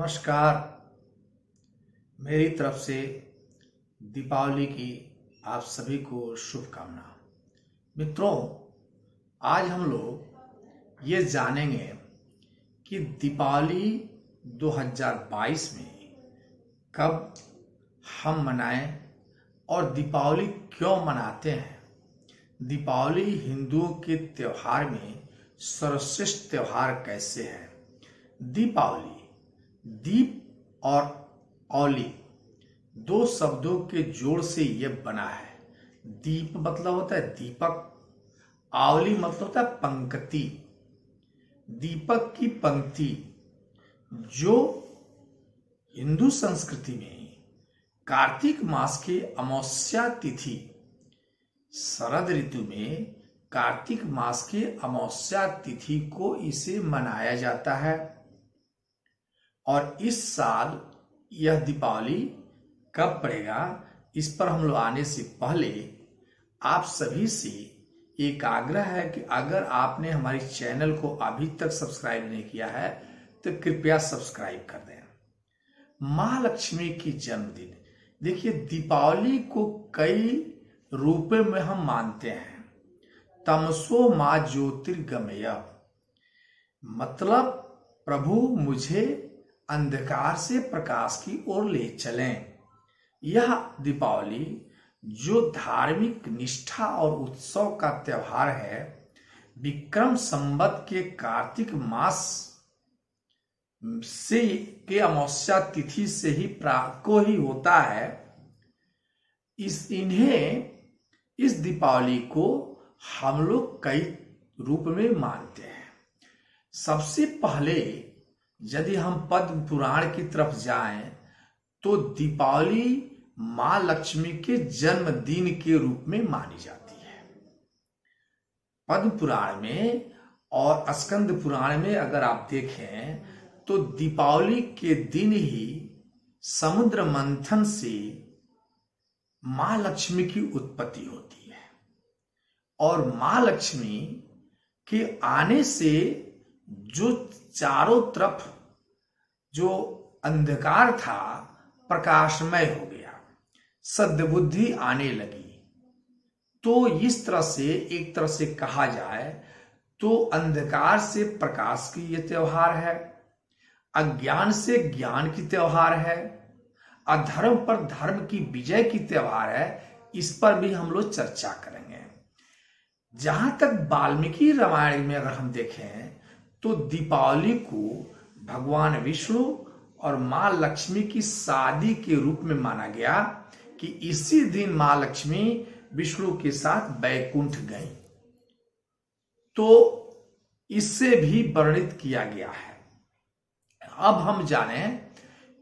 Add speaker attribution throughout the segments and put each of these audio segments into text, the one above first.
Speaker 1: नमस्कार। मेरी तरफ से दीपावली की आप सभी को शुभकामना। मित्रों, आज हम लोग ये जानेंगे कि दीपावली 2022 में कब हम मनाएं और दीपावली क्यों मनाते हैं। दीपावली हिंदुओं के त्योहार में सर्वश्रेष्ठ त्योहार कैसे है। दीपावली, दीप और औली दो शब्दों के जोड़ से यह बना है। दीप मतलब होता है दीपक, आवली मतलब होता है पंक्ति। दीपक की पंक्ति जो हिंदू संस्कृति में कार्तिक मास की अमावस्या तिथि, शरद ऋतु में कार्तिक मास की अमावस्या तिथि को इसे मनाया जाता है। और इस साल यह दीपावली कब पड़ेगा, इस पर हम लोग आने से पहले आप सभी से एक आग्रह है कि अगर आपने हमारे चैनल को अभी तक सब्सक्राइब नहीं किया है तो कृपया सब्सक्राइब कर दें। महालक्ष्मी की जन्मदिन, देखिए दीपावली को कई रूपों में हम मानते हैं। तमसो मां ज्योतिर्गमय, मतलब प्रभु मुझे अंधकार से प्रकाश की ओर ले चलें। यह दीपावली जो धार्मिक निष्ठा और उत्सव का त्योहार है, विक्रम संवत के कार्तिक मास से के अमावस्या तिथि से ही को ही होता है। इस दीपावली को हम लोग कई रूप में मानते हैं। सबसे पहले यदि हम पद्म पुराण की तरफ जाएं तो दीपावली मां लक्ष्मी के जन्मदिन के रूप में मानी जाती है। पद्म पुराण में और स्कंद पुराण में अगर आप देखें तो दीपावली के दिन ही समुद्र मंथन से मां लक्ष्मी की उत्पत्ति होती है और मां लक्ष्मी के आने से जो चारों तरफ जो अंधकार था प्रकाशमय हो गया, सद्बुद्धि आने लगी। तो इस तरह से एक तरह से कहा जाए तो अंधकार से प्रकाश की यह त्योहार है, अज्ञान से ज्ञान की त्योहार है, अधर्म पर धर्म की विजय की त्योहार है। इस पर भी हम लोग चर्चा करेंगे। जहां तक वाल्मीकि रामायण में अगर हम देखें तो दीपावली को भगवान विष्णु और मां लक्ष्मी की शादी के रूप में माना गया कि इसी दिन मां लक्ष्मी विष्णु के साथ बैकुंठ गई। तो इससे भी वर्णित किया गया है। अब हम जाने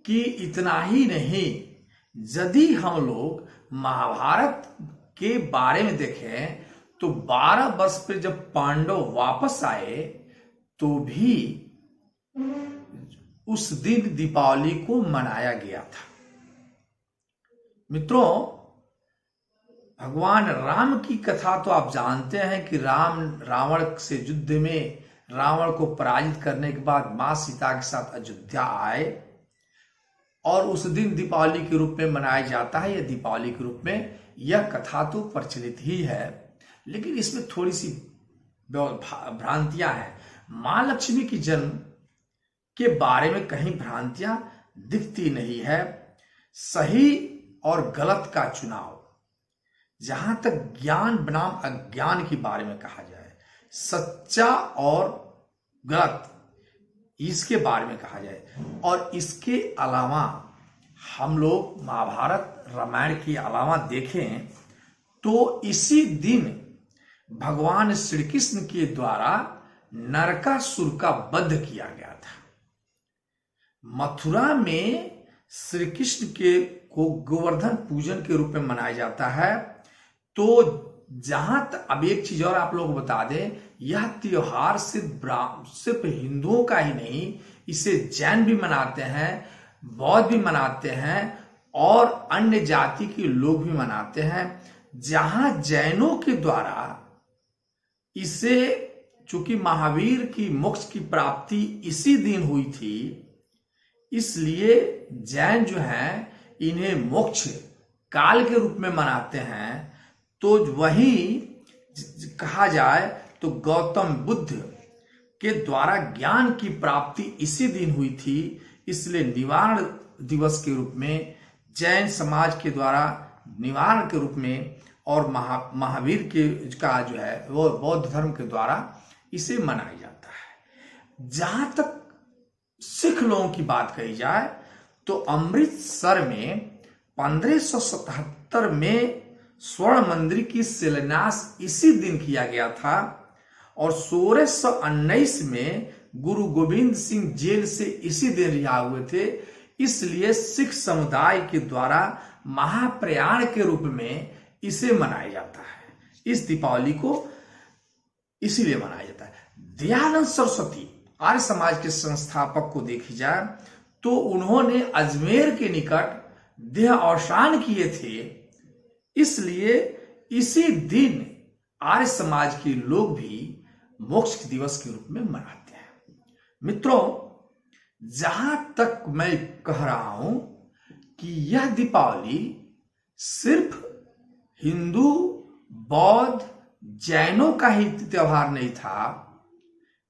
Speaker 1: कि इतना ही नहीं, यदि हम लोग महाभारत के बारे में देखें तो 12 वर्ष पे जब पांडव वापस आए तो भी उस दिन दीपावली को मनाया गया था। मित्रों, भगवान राम की कथा तो आप जानते हैं कि रावण से युद्ध में रावण को पराजित करने के बाद मां सीता के साथ अयोध्या आए और उस दिन दीपावली के रूप में मनाया जाता है। यह दीपावली के रूप में यह कथा तो प्रचलित ही है, लेकिन इसमें थोड़ी सी भ्रांतियां हैं। मां लक्ष्मी की जन्म के बारे में कहीं भ्रांतियां दिखती नहीं है। सही और गलत का चुनाव, जहां तक ज्ञान बनाम अज्ञान के बारे में कहा जाए, सच्चा और गलत इसके बारे में कहा जाए, और इसके अलावा हम लोग महाभारत रामायण के अलावा देखें तो इसी दिन भगवान श्री कृष्ण के द्वारा नरकासुर का वध किया गया था। मथुरा में श्री कृष्ण को गोवर्धन पूजन के रूप में मनाया जाता है। तो जहां तक अब एक चीज और आप लोग बता दें, यह त्योहार सिर्फ हिंदुओं का ही नहीं, इसे जैन भी मनाते हैं, बौद्ध भी मनाते हैं और अन्य जाति के लोग भी मनाते हैं। जहां जैनों के द्वारा इसे, चूंकि महावीर की मोक्ष की प्राप्ति इसी दिन हुई थी, इसलिए जैन जो हैं इन्हें मोक्ष काल के रूप में मनाते हैं। तो वही कहा जाए तो गौतम बुद्ध के द्वारा ज्ञान की प्राप्ति इसी दिन हुई थी, इसलिए निवारण दिवस के रूप में जैन समाज के द्वारा निवारण के रूप में और महावीर के का जो है वो बौद्ध धर्म के द्वारा इसे मनाया जाता है। जहां तक सिख लोगों की बात कही जाए तो अमृतसर में 1577 में स्वर्ण मंदिर की शिलान्यास इसी दिन किया गया था और 1619 में गुरु गोविंद सिंह जेल से इसी दिन रिहा हुए थे। इसलिए सिख समुदाय के द्वारा महाप्रयाण के रूप में इसे मनाया जाता है। इस दीपावली को इसीलिए मनाया जाता है। दयानंद सरस्वती आर्य समाज के संस्थापक को देखी जाए तो उन्होंने अजमेर के निकट देह अवसान किए थे, इसलिए इसी दिन आर्य समाज के लोग भी मोक्ष दिवस के रूप में मनाते हैं। मित्रों, जहां तक मैं कह रहा हूं कि यह दीपावली सिर्फ हिंदू, बौद्ध, जैनों का ही त्योहार नहीं था,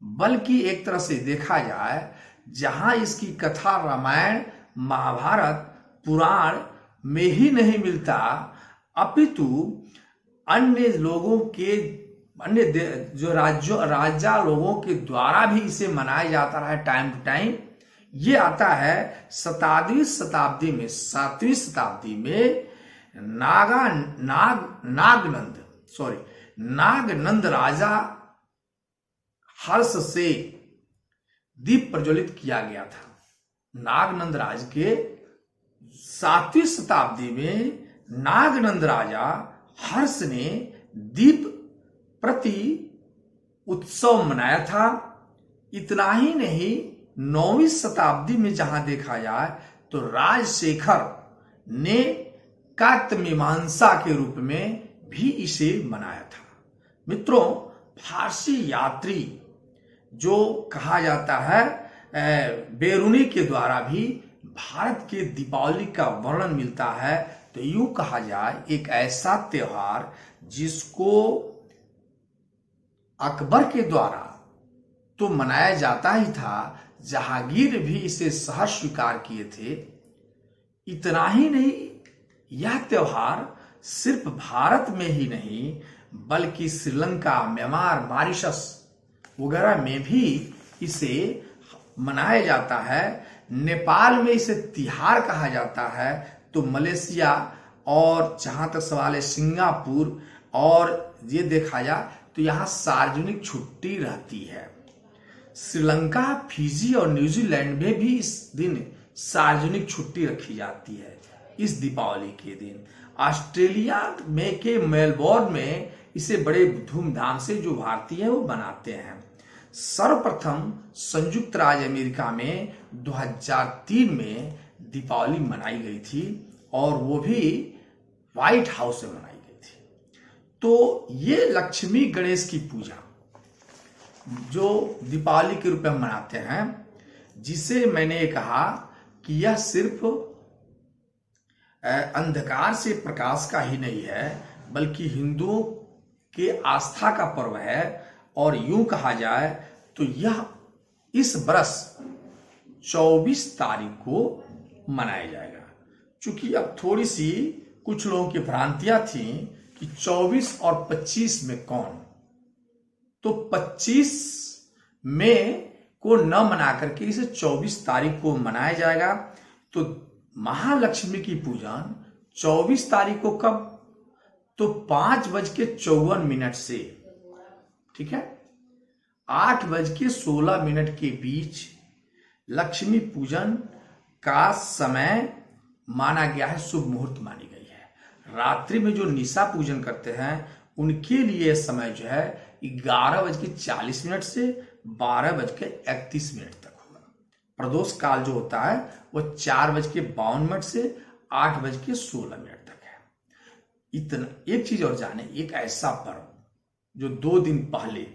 Speaker 1: बल्कि एक तरह से देखा जाए जहां इसकी कथा रामायण, महाभारत, पुराण में ही नहीं मिलता, अपितु अन्य लोगों के जो राजा लोगों के द्वारा भी इसे मनाया जाता रहा है टाइम टू टाइम। ये आता है 7वीं शताब्दी में नागनंद राजा हर्ष से दीप प्रज्वलित किया गया था। नागनंद राज के 7वीं शताब्दी में नागनंद राजा हर्ष ने दीप प्रति उत्सव मनाया था। इतना ही नहीं, 9वीं शताब्दी में जहां देखा जाए तो राजशेखर ने कात्मीमांसा के रूप में भी इसे मनाया था। मित्रों, फारसी यात्री जो कहा जाता है बेरूनी के द्वारा भी भारत के दीपावली का वर्णन मिलता है। तो यूं कहा जाए एक ऐसा त्योहार जिसको अकबर के द्वारा तो मनाया जाता ही था, जहांगीर भी इसे सहर्ष स्वीकार किए थे। इतना ही नहीं, यह त्योहार सिर्फ भारत में ही नहीं बल्कि श्रीलंका, म्यांमार, मॉरिशस वगैरह में भी इसे मनाया जाता है। नेपाल में इसे तिहार कहा जाता है। तो मलेशिया और जहां तक सवाल है सिंगापुर और ये देखा जाए तो यहां सार्वजनिक छुट्टी रहती है। श्रीलंका, फिजी और न्यूजीलैंड में भी इस दिन सार्वजनिक छुट्टी रखी जाती है इस दीपावली के दिन। ऑस्ट्रेलिया में के मेलबोर्न में इसे बड़े धूमधाम से जो भारतीय है वो बनाते हैं। सर्वप्रथम संयुक्त राज्य अमेरिका में 2003 में दीपावली मनाई गई थी और वो भी व्हाइट हाउस में मनाई गई थी। तो ये लक्ष्मी गणेश की पूजा जो दीपावली के रूप में मनाते हैं, जिसे मैंने कहा कि यह सिर्फ अंधकार से प्रकाश का ही नहीं है बल्कि हिंदुओं के आस्था का पर्व है। और यूं कहा जाए तो यह इस बरस 24 तारीख को मनाया जाएगा। चूंकि अब थोड़ी सी कुछ लोगों की भ्रांतियां थी कि 24 और 25 में कौन, तो 25 में को न मना करके इसे 24 तारीख को मनाया जाएगा। तो महालक्ष्मी की पूजन 24 तारीख को कब, तो 5:54 से, ठीक है, 8:16 के बीच लक्ष्मी पूजन का समय माना गया है, शुभ मुहूर्त मानी गई है। रात्रि में जो निशा पूजन करते हैं उनके लिए समय जो है 11:40 से 12:31 तक होगा। प्रदोष काल जो होता है वो 4:52 से 8:16 तक है। इतना एक चीज और जाने, एक ऐसा पर्व जो 2 दिन पहले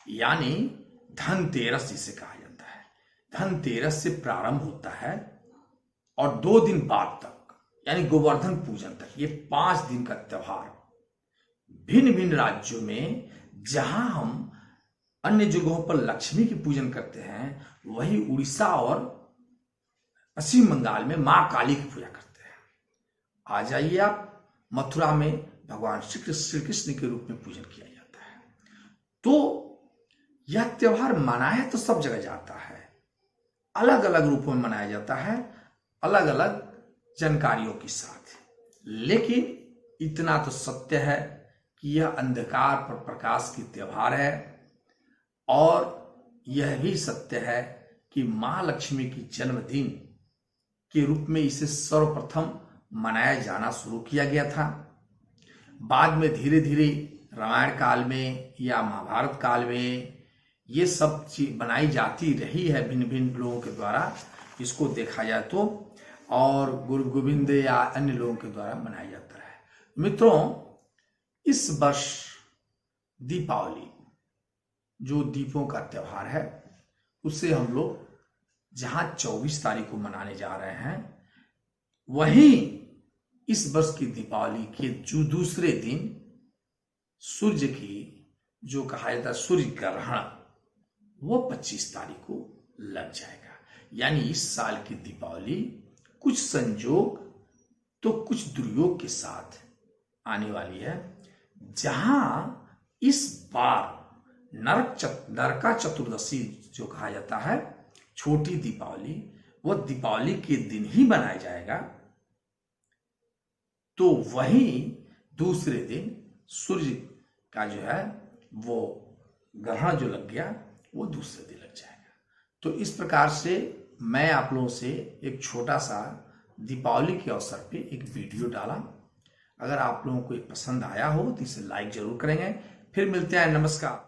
Speaker 1: यानी धनतेरस जिसे कहा जाता है, धनतेरस से प्रारंभ होता है और 2 दिन बाद तक यानी गोवर्धन पूजन तक, ये 5 दिन का त्योहार भिन्न भिन्न राज्यों में, जहां हम अन्य जगहों पर लक्ष्मी की पूजन करते हैं, वही उड़ीसा और पश्चिम बंगाल में मां काली की पूजा करते हैं। आ जाइए आप, मथुरा में भगवान श्री कृष्ण के रूप में पूजन किया जाता है। तो यह त्योहार मनाया तो सब जगह जाता है, अलग अलग रूपों में मनाया जाता है, अलग अलग जानकारियों के साथ, लेकिन इतना तो सत्य है कि यह अंधकार पर प्रकाश की त्योहार है। और यह भी सत्य है कि मां लक्ष्मी की जन्मदिन के रूप में इसे सर्वप्रथम मनाया जाना शुरू किया गया था। बाद में धीरे धीरे रामायण काल में या महाभारत काल में ये सब चीज बनाई जाती रही है भिन्न भिन्न लोगों के द्वारा, इसको देखा जाए तो, और गुरु गोविंद या अन्य लोगों के द्वारा मनाया जाता है। मित्रों, इस वर्ष दीपावली जो दीपों का त्योहार है, उसे हम लोग जहां 24 तारीख को मनाने जा रहे हैं, वहीं इस वर्ष की दीपावली के जो दूसरे दिन सूर्य की जो कहा जाता है सूर्य ग्रहण, वो 25 तारीख को लग जाएगा। यानी इस साल की दीपावली कुछ संयोग तो कुछ दुर्योग के साथ आने वाली है, जहां इस बार नरका चतुर्दशी जो कहा जाता है, छोटी दीपावली, वो दीपावली के दिन ही मनाया जाएगा। तो वहीं दूसरे दिन सूर्य का जो है वो ग्रहण जो लग गया, वो दूसरे दिन लग जाएगा। तो इस प्रकार से मैं आप लोगों से एक छोटा सा दीपावली के अवसर पे एक वीडियो डाला। अगर आप लोगों को ये पसंद आया हो तो इसे लाइक जरूर करेंगे। फिर मिलते हैं, नमस्कार।